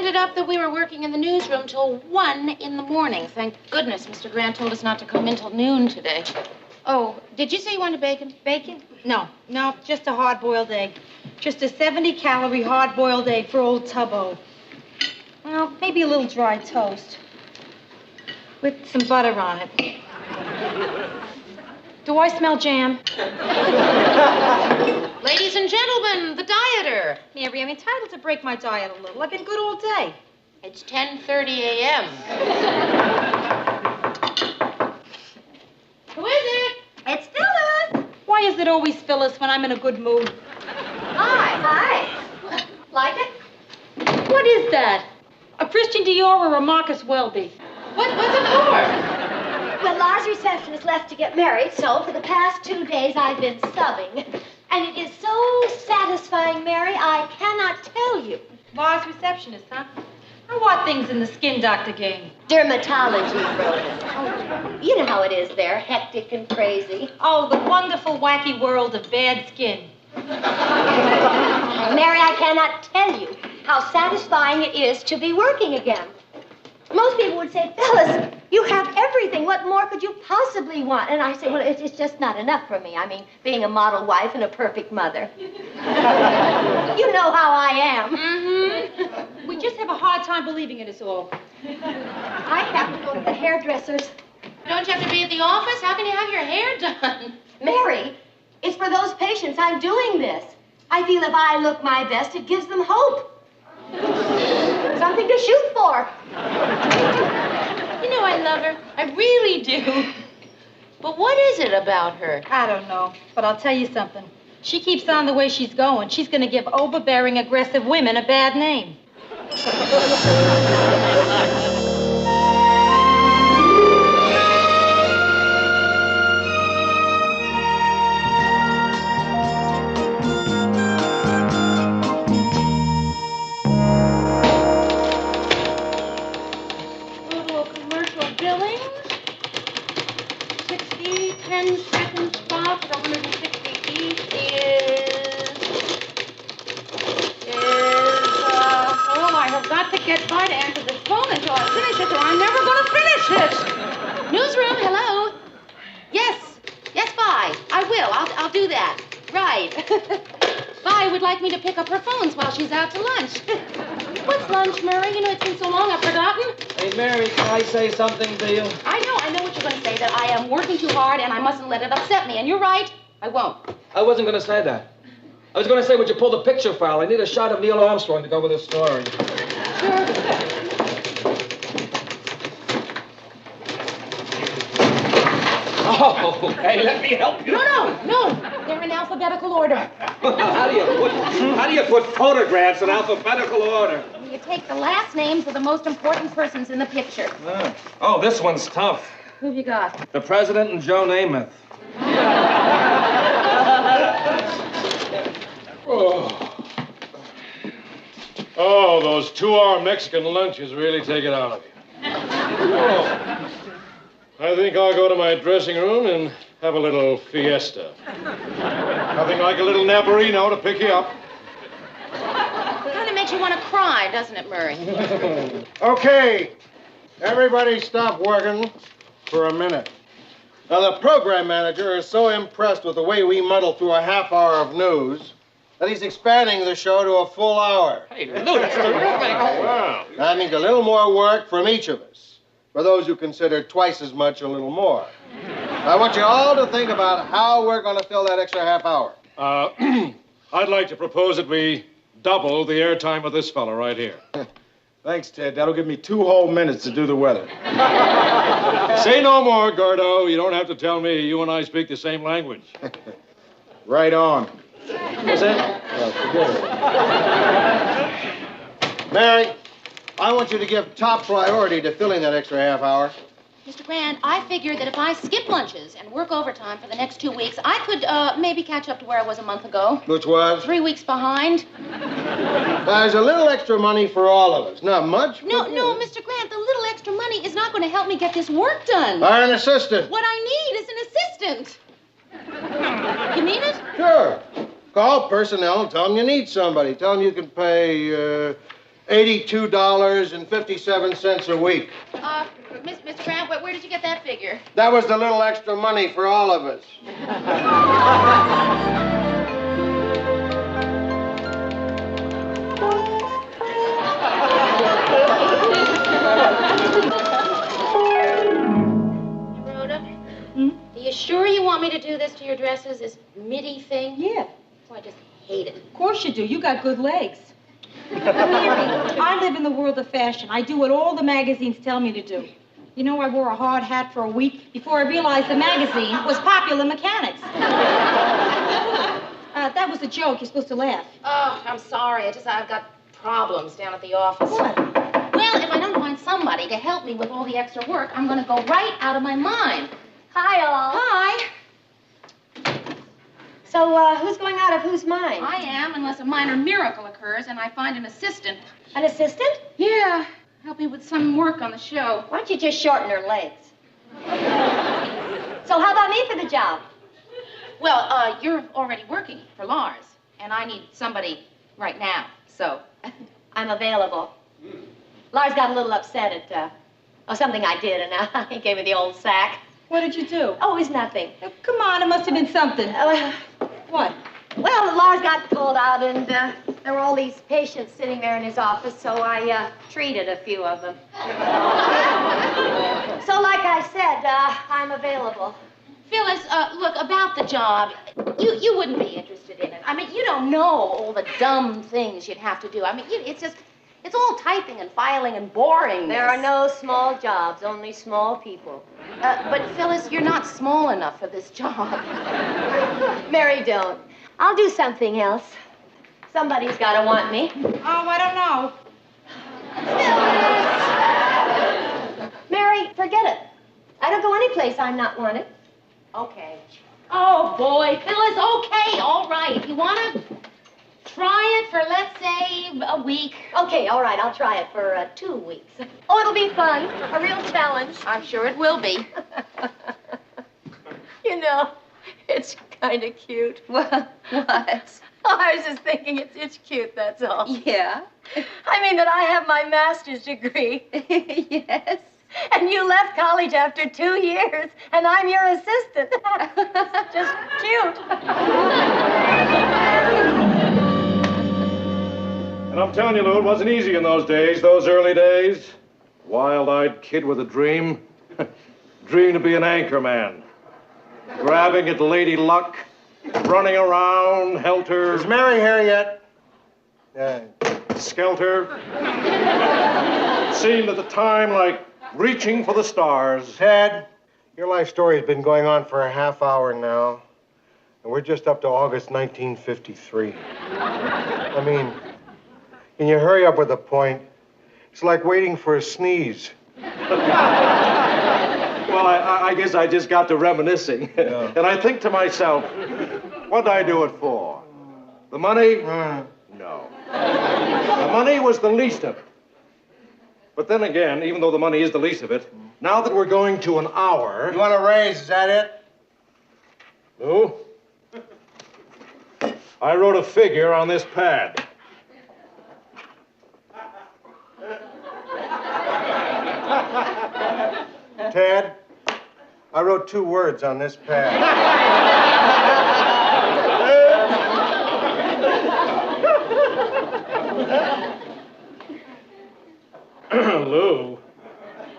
ended up that we were working in the newsroom till 1 in the morning. Thank goodness Mr. Grant told us not to come in till noon today. Oh, did you say you wanted bacon? Bacon? No, just a hard-boiled egg. Just a 70-calorie hard-boiled egg for old Tubbo. Well, maybe a little dry toast with some butter on it. Do I smell jam? Ladies and gentlemen, the dieter. Mary, I'm entitled to break my diet a little. I've been good all day. It's 10:30 a.m. Who is it? It's Phyllis. Why is it always Phyllis when I'm in a good mood? Hi. Like it? What is that? A Christian Dior or a Marcus Welby? What's it for? Well, La's receptionist left to get married, so for the past 2 days I've been subbing. And it is so satisfying, Mary, I cannot tell you. La's receptionist, huh? How are things in the skin doctor game? Dermatology, Rhoda. Oh, you know how it is there, hectic and crazy. Oh, the wonderful, wacky world of bad skin. Mary, I cannot tell you how satisfying it is to be working again. Most people would say, Phyllis, you have everything. What more could you possibly want? And I say, well, it's just not enough for me. I mean, being a model wife and a perfect mother. You know how I am. Mm-hmm. We just have a hard time believing it is all. I have to go to the hairdresser's. Don't you have to be at the office? How can you have your hair done? Mary, it's for those patients I'm doing this. I feel if I look my best, it gives them hope. Something to shoot for. You know I love her. I really do. But what is it about her? I don't know, but I'll tell you something. She keeps on the way she's going. She's going to give overbearing, aggressive women a bad name. Newsroom, hello? Yes, Vi. I will. I'll do that. Right. Vi would like me to pick up her phones while she's out to lunch. What's lunch, Murray? You know, it's been so long I've forgotten. Hey, Mary, can I say something to you? I know what you're going to say, that I am working too hard and I mustn't let it upset me. And you're right, I won't. I wasn't going to say that. I was going to say, would you pull the picture file? I need a shot of Neil Armstrong to go with the story. Sure. Oh, hey, let me help you. No. They're in alphabetical order. How do you put photographs in alphabetical order? You take the last names of the most important persons in the picture. Oh, this one's tough. Who've you got? The President and Joe Namath. Oh, those 2-hour Mexican lunches really take it out of you. Oh. I think I'll go to my dressing room and have a little fiesta. Nothing like a little naparino to pick you up. Kind of makes you want to cry, doesn't it, Murray? Okay, everybody stop working for a minute. Now, the program manager is so impressed with the way we muddle through a half hour of news that he's expanding the show to a full hour. Hey, Lou, that's terrific. Wow. That means a little more work from each of us. For those who consider twice as much a little more. I want you all to think about how we're going to fill that extra half hour. I'd like to propose that we double the airtime of this fella right here. Thanks, Ted. That'll give me 2 whole minutes to do the weather. Say no more, Gordo. You don't have to tell me. You and I speak the same language. Right on. What's that? Well, forget it. Mary, I want you to give top priority to filling that extra half hour. Mr. Grant, I figured that if I skip lunches and work overtime for the next 2 weeks, I could maybe catch up to where I was a month ago. Which was? 3 weeks behind. There's a little extra money for all of us. Not much. No, Mr. Grant, the little extra money is not going to help me get this work done. Hire an assistant. What I need is an assistant. You mean it? Sure. Call personnel and tell them you need somebody. Tell them you can pay $82.57 a week. Mr. Grant, where did you get that figure? That was the little extra money for all of us. Are you sure you want me to do this to your dresses, this midi thing? Yeah. Oh, I just hate it. Of course you do. You got good legs. Mary, I live in the world of fashion. I do what all the magazines tell me to do. You know, I wore a hard hat for a week before I realized the magazine was Popular Mechanics. That was a joke. You're supposed to laugh. Oh, I'm sorry. I've got problems down at the office. What? Well, if I don't find somebody to help me with all the extra work, I'm going to go right out of my mind. Hi, all. Hi. So, who's going out of whose mind? I am, unless a minor miracle occurs and I find an assistant. An assistant? Yeah. Help me with some work on the show. Why don't you just shorten her legs? So how about me for the job? Well, you're already working for Lars, and I need somebody right now, so. I'm available. Lars got a little upset at, something I did, and he gave me the old sack. What did you do? Oh, it's nothing. Oh, come on, it must have been something. What? Well, Lars got called out, and there were all these patients sitting there in his office, so I treated a few of them. So, like I said, I'm available. Phyllis, look, about the job, you wouldn't be interested in it. I mean, you don't know all the dumb things you'd have to do. I mean, it's all typing and filing and boring. There are no small jobs, only small people. But, Phyllis, you're not small enough for this job. Mary, don't. I'll do something else. Somebody's got to want me. Oh, I don't know. Phyllis! Mary, forget it. I don't go anyplace I'm not wanted. Okay. Oh, boy. Phyllis, okay, all right. If you want to try it for, let's say, a week. Okay, all right, I'll try it for 2 weeks. Oh, it'll be fun. A real challenge. I'm sure it will be. You know, it's kind of cute. What? Oh, I was just thinking it's cute, that's all. Yeah? I mean that I have my master's degree. Yes. And you left college after 2 years, and I'm your assistant. It's just cute. And I'm telling you, Lou, it wasn't easy in those days, those early days. Wild-eyed kid with a dream. Dream to be an anchor man. Grabbing at Lady Luck. Running around, helter. Is Mary here yet? Skelter. Seemed at the time like reaching for the stars. Ted, your life story has been going on for a half hour now. And we're just up to August 1953. I mean, can you hurry up with the point? It's like waiting for a sneeze. Well, I guess I just got to reminiscing. Yeah. And I think to myself, what'd I do it for? The money? No. The money was the least of it. But then again, even though the money is the least of it, now that we're going to an hour... You want a raise, is that it? Lou? I wrote a figure on this pad. Ted, I wrote 2 words on this pad. Lou,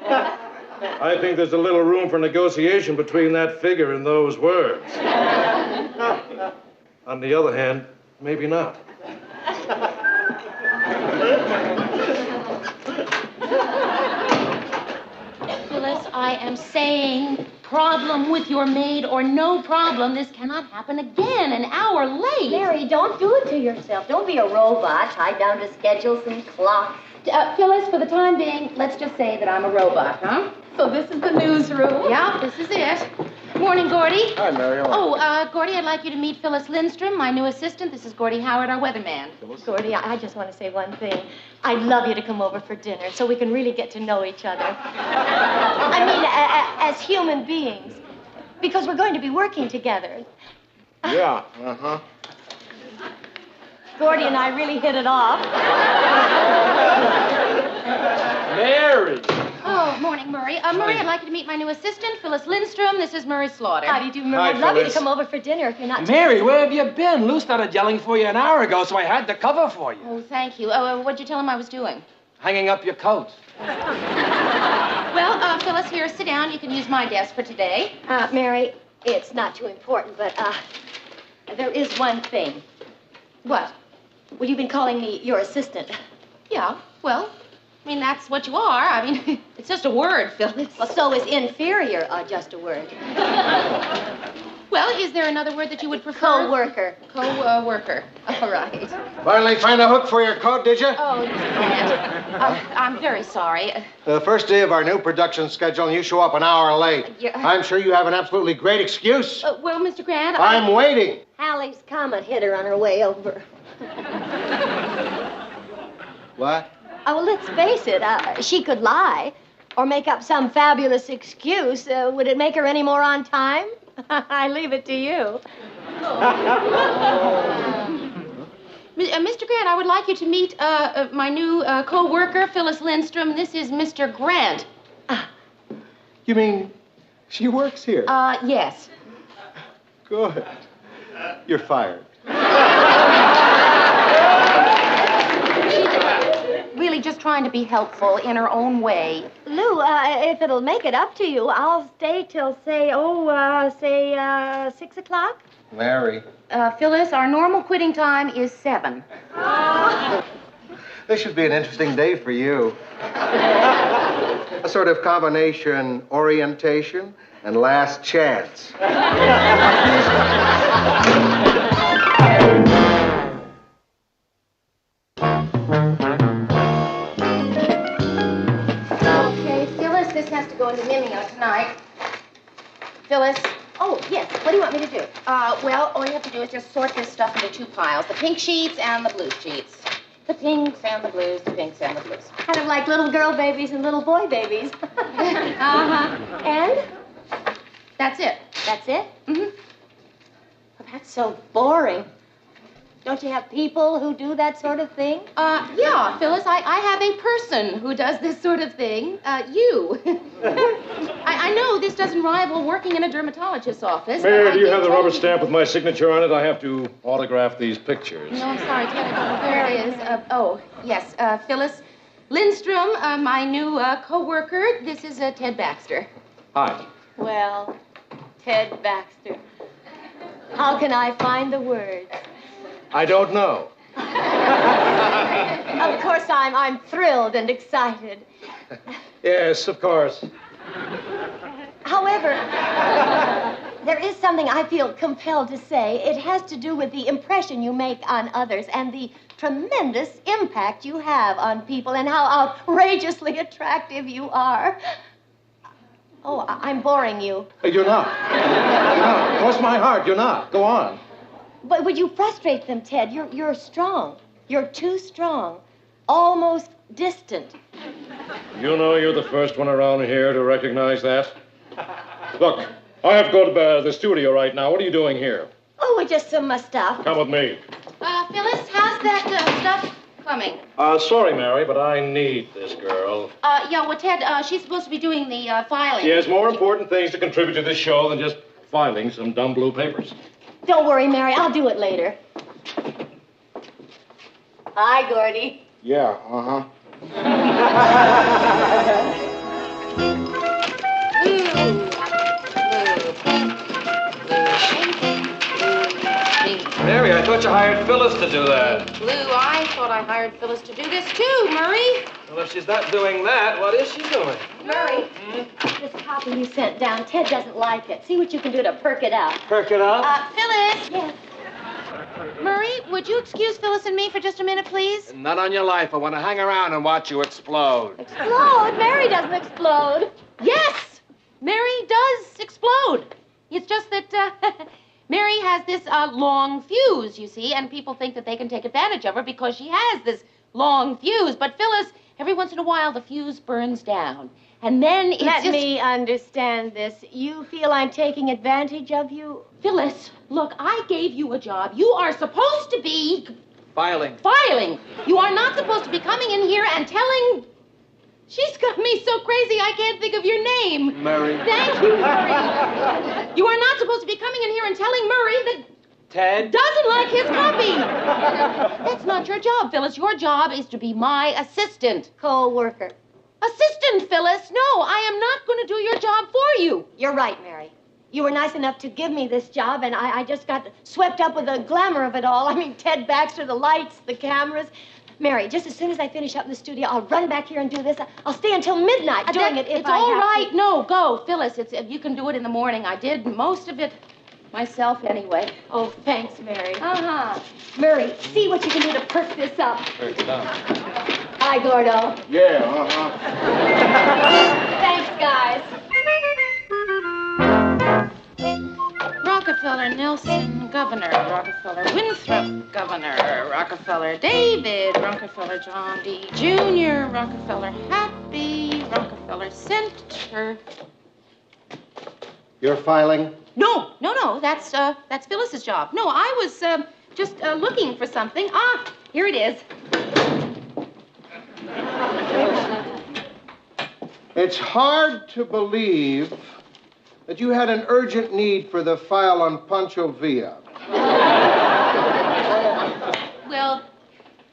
I think there's a little room for negotiation between that figure and those words. On the other hand, maybe not. Phyllis, I am saying, problem with your maid or no problem, this cannot happen again, an hour late. Mary, don't do it to yourself. Don't be a robot tied down to schedules and clocks. Phyllis, for the time being, let's just say that I'm a robot, huh? So this is the newsroom? Yeah, this is it. Morning, Gordy. Hi, Mary. Oh, Gordy, I'd like you to meet Phyllis Lindstrom, my new assistant. This is Gordy Howard, our weatherman. Gordy, I just want to say one thing. I'd love you to come over for dinner so we can really get to know each other. I mean, as human beings. Because we're going to be working together. Yeah, uh-huh. Gordy and I really hit it off. Mary! Oh, morning, Murray. Murray, I'd like you to meet my new assistant, Phyllis Lindstrom. This is Murray Slaughter. How do you do, Murray? Hi, I'd love you to Phyllis. come over for dinner if you're not... Mary, where have you been? Lou started yelling for you an hour ago, so I had to cover for you. Oh, thank you. What'd you tell him I was doing? Hanging up your coat. Well, Phyllis, here, sit down. You can use my desk for today. Mary, it's not too important, but, there is one thing. What? Well, you've been calling me your assistant. Yeah, well, I mean, that's what you are. I mean, it's just a word, Phyllis. Well, so is inferior just a word. Well, is there another word that you would prefer? Co-worker. Co-worker. All right. Finally find a hook for your coat, did you? Oh, I'm very sorry. The first day of our new production schedule, and you show up an hour late. Yeah. I'm sure you have an absolutely great excuse. Well, Mr. Grant, I'm waiting. Hallie's comet hit her on her way over. What? Oh, well, let's face it. She could lie or make up some fabulous excuse. Would it make her any more on time? I leave it to you. Mr. Grant, I would like you to meet my new co-worker, Phyllis Lindstrom. This is Mr. Grant. You mean she works here? Yes. Good. You're fired. Really just trying to be helpful in her own way. Lou, if it'll make it up to you, I'll stay till, say 6 o'clock. Mary. Phyllis, our normal quitting time is 7. This should be an interesting day for you. A sort of combination orientation and last chance. Okay, Phyllis, this has to go into Mimeo tonight. Phyllis? Oh, yes. What do you want me to do? Well, all you have to do is just sort this stuff into 2 piles. The pink sheets and the blue sheets. The pinks and the blues, the pinks and the blues. Kind of like little girl babies and little boy babies. Uh-huh. And? That's it. That's it? Mm-hmm. Well, that's so boring. Don't you have people who do that sort of thing? Yeah, Phyllis, I have a person who does this sort of thing. You. I know this doesn't rival working in a dermatologist's office. Mary, do you have the rubber stamp with my signature on it? I have to autograph these pictures. No, I'm sorry, Ted, I don't know where it is. Yes, Phyllis Lindstrom, my new co-worker. This is Ted Baxter. Hi. Well, Ted Baxter. How can I find the words? I don't know. Of course, I'm thrilled and excited. Yes, of course. However, there is something I feel compelled to say. It has to do with the impression you make on others and the tremendous impact you have on people and how outrageously attractive you are. Oh, I'm boring you. You're not. You're not. Cross my heart, you're not. Go on. But would you frustrate them, Ted? You're strong. You're too strong. Almost distant. You know you're the first one around here to recognize that. Look, I have to go to the studio right now. What are you doing here? Oh, we're just some stuff. Come with me. Phyllis, how's that stuff coming? Sorry, Mary, but I need this girl. Yeah, well, Ted, she's supposed to be doing the filing. She has more important things to contribute to this show than just filing some dumb blue papers. Don't worry, Mary. I'll do it later. Hi, Gordy. Yeah, uh-huh. Mary, I thought you hired Phyllis to do that. Lou, I thought I hired Phyllis to do this too, Murray. Well, if she's not doing that, what is she doing? Murray, this copy you sent down, Ted doesn't like it. See what you can do to perk it up. Perk it up? Phyllis. Yes. Murray, would you excuse Phyllis and me for just a minute, please? Not on your life. I want to hang around and watch you explode. Explode? Mary doesn't explode. Yes, Mary does explode. It's just that Mary has this long fuse, you see, and people think that they can take advantage of her because she has this long fuse. But Phyllis, every once in a while, the fuse burns down. And then it's Let me understand this. You feel I'm taking advantage of you? Phyllis, look, I gave you a job. You are supposed to be... Filing. Filing. You are not supposed to be coming in here and telling... She's got me so crazy I can't think of your name. Murray. Thank you, Murray. You are not supposed to be coming in here and telling Murray that... Ted? Doesn't like his copy. That's not your job, Phyllis. Your job is to be my assistant. Co-worker. Assistant, Phyllis. No, I am not going to do your job for you. You're right, Mary. You were nice enough to give me this job, and I just got swept up with the glamour of it all. I mean, Ted Baxter, the lights, the cameras. Mary, just as soon as I finish up in the studio, I'll run back here and do this. I'll stay until midnight doing it if it's I all have right. to. No, go, Phyllis. You can do it in the morning. I did most of it myself anyway. Oh, thanks, Mary. Uh-huh. Murray, see what you can do to perk this up. Perk it up. Hi, Gordo. Yeah, Thanks, guys. Rockefeller Nelson, Governor. Rockefeller Winthrop, Governor. Rockefeller David. Rockefeller John D. Jr. Rockefeller Happy. Rockefeller Center. You're filing? No. That's Phyllis's job. No, I was just looking for something. Ah, here it is. It's hard to believe that you had an urgent need for the file on Pancho Villa. Well,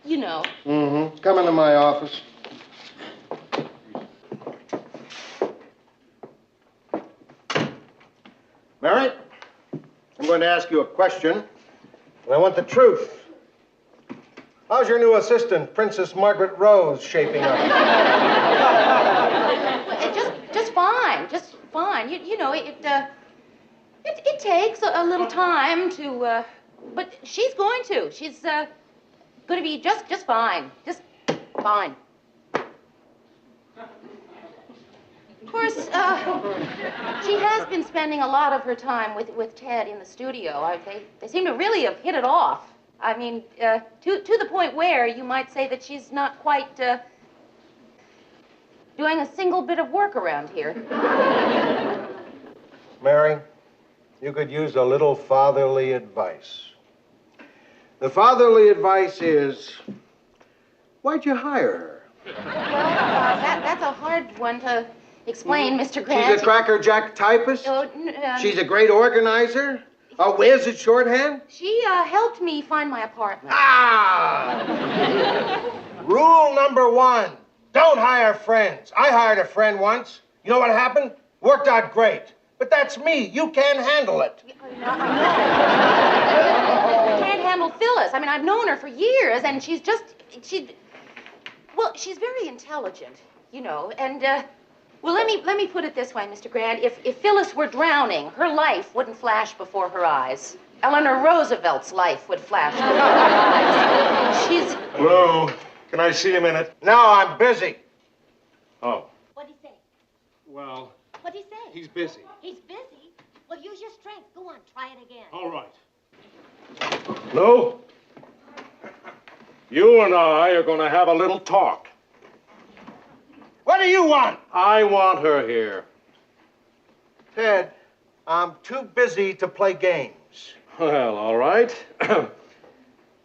you know. Mm-hmm. Come into my office. Mary, I'm going to ask you a question, and I want the truth. How's your new assistant, Princess Margaret Rose, shaping up? Just fine. Just fine. You know, it takes a little time to, but she's going to. She's going to be just fine. Just fine. Of course, she has been spending a lot of her time with Ted in the studio. They seem to really have hit it off. I mean, to the point where you might say that she's not quite doing a single bit of work around here. Mary, you could use a little fatherly advice. The fatherly advice is, why'd you hire her? Well, that's a hard one to explain, Mr. Grant. She's a crackerjack typist? She's a great organizer? A whiz at shorthand? She helped me find my apartment. Ah! Rule number 1, don't hire friends. I hired a friend once. You know what happened? Worked out great. But that's me. You can't handle it. I can't handle Phyllis. I mean, I've known her for years, and she's very intelligent, you know, and, well, let me put it this way, Mr. Grant. If Phyllis were drowning, her life wouldn't flash before her eyes. Eleanor Roosevelt's life would flash before her eyes. She's... Lou, can I see a minute? No, I'm busy. Oh. What'd he say? Well, What'd he say? he's busy. He's busy? Well, use your strength. Go on, try it again. All right. Lou, you and I are going to have a little talk. What do you want? I want her here. Ted, I'm too busy to play games. Well, all right.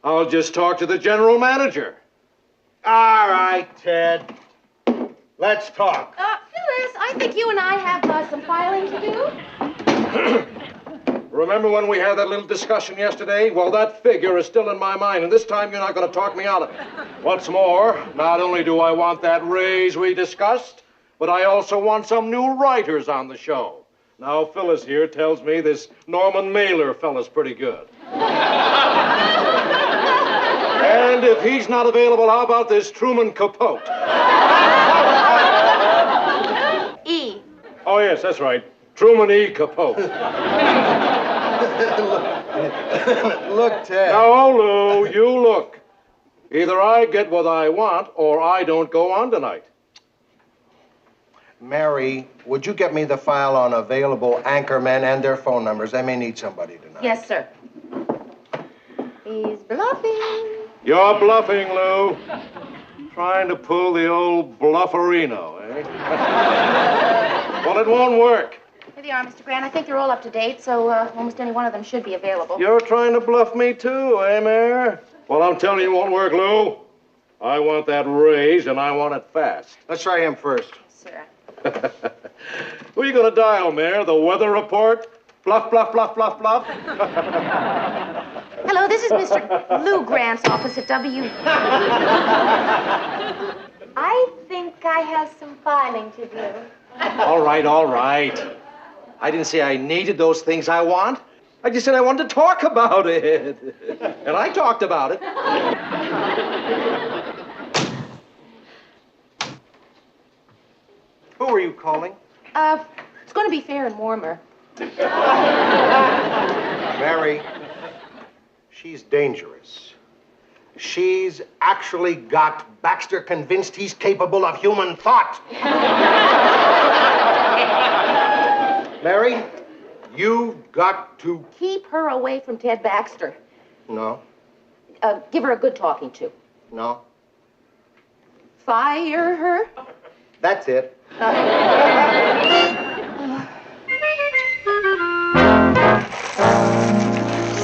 I'll just talk to the general manager. All right, Ted. Let's talk. Phyllis, I think you and I have some filing to do. Remember when we had that little discussion yesterday? Well, that figure is still in my mind, and this time you're not going to talk me out of it. What's more, not only do I want that raise we discussed, but I also want some new writers on the show. Now, Phyllis here tells me this Norman Mailer fella's pretty good. And if he's not available, how about this Truman Capote? E. Oh, yes, that's right. Truman E. Capote. Look, Ted. Now, Lou, you look. Either I get what I want, or I don't go on tonight. Mary, would you get me the file on available anchormen and their phone numbers? I may need somebody tonight. Yes, sir. He's bluffing. You're bluffing, Lou. Trying to pull the old blufferino, eh? Well, it won't work. Here they are, Mr. Grant. I think they're all up to date, so almost any one of them should be available. You're trying to bluff me, too, eh, Mayor? Well, I'm telling you, it won't work, Lou. I want that raise, and I want it fast. Let's try him first. Sir. Who are you going to dial, Mayor? The weather report? Fluff, fluff, fluff, fluff, fluff. Hello, this is Mr. Lou Grant's office at I think I have some filing to do. All right, all right. I didn't say I needed those things I want. I just said I wanted to talk about it. And I talked about it. Who are you calling? It's going to be fair and warmer. Mary, she's dangerous. She's actually got Baxter convinced he's capable of human thought. Mary, you've got to... Keep her away from Ted Baxter. No, Give her a good talking to. no. Fire her. That's it.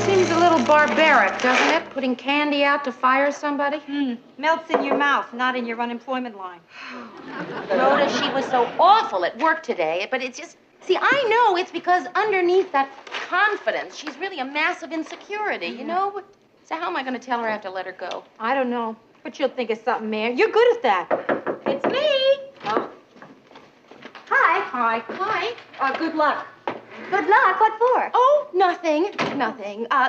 Seems a little barbaric, doesn't it? Putting candy out to fire somebody. Melts in your mouth, not in your unemployment line. Rhoda, she was so awful at work today, but it's just... See, I know it's because underneath that confidence, she's really a massive insecurity, you know? So how am I going to tell her I have to let her go? I don't know, but you'll think of something, Mayor. You're good at that. It's me. Oh. Hi. Hi. Good luck. Good luck. What for? Oh, nothing.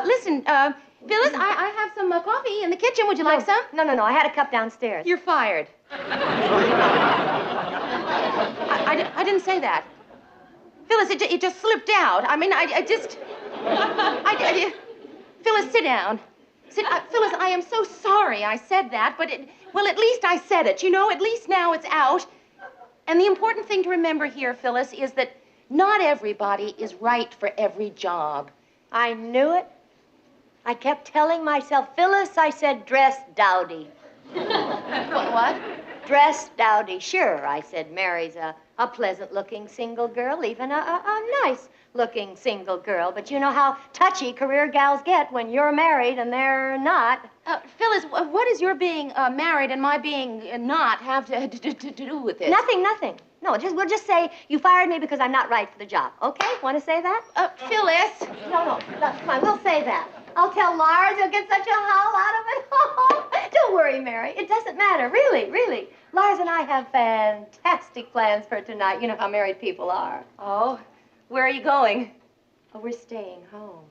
Listen, Phyllis, I have some coffee in the kitchen. Would you like some? No. I had a cup downstairs. You're fired. I didn't say that. Phyllis, it just slipped out. I mean, Phyllis, sit down. Phyllis, I am so sorry I said that, but well, at least I said it. You know, at least now it's out. And the important thing to remember here, Phyllis, is that not everybody is right for every job. I knew it. I kept telling myself, Phyllis, I said, dress dowdy. What? Dress dowdy. Sure, I said, Mary's a pleasant-looking single girl, even a nice-looking single girl. But you know how touchy career gals get when you're married and they're not. Phyllis, what does your being married and my being not have to do with this? Nothing. No, we'll just say you fired me because I'm not right for the job. Okay? Want to say that? Phyllis. No, come on, we'll say that. I'll tell Lars he'll get such a howl out of it. Don't worry, Mary. It doesn't matter, really. Lars and I have fantastic plans for tonight. You know how married people are. Oh, where are you going? Oh, we're staying home.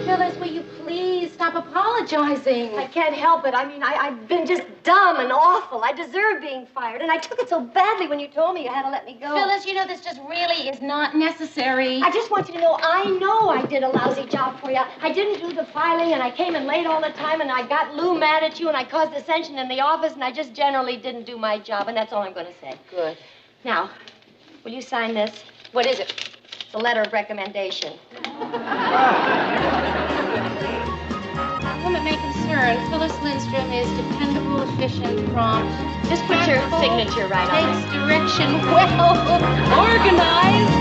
Phyllis, will you please stop apologizing? I can't help it. I mean, I've been just dumb and awful. I deserve being fired. And I took it so badly when you told me you had to let me go. Phyllis, you know, this just really is not necessary. I just want you to know I did a lousy job for you. I didn't do the filing, and I came in late all the time, and I got Lou mad at you, and I caused dissension in the office, and I just generally didn't do my job, and that's all I'm going to say. Good. Now, will you sign this? What is it? It's a letter of recommendation. Woman may concern, Phyllis Lindstrom is dependable, efficient, prompt. Just put your signature right on it. Takes direction well, organized.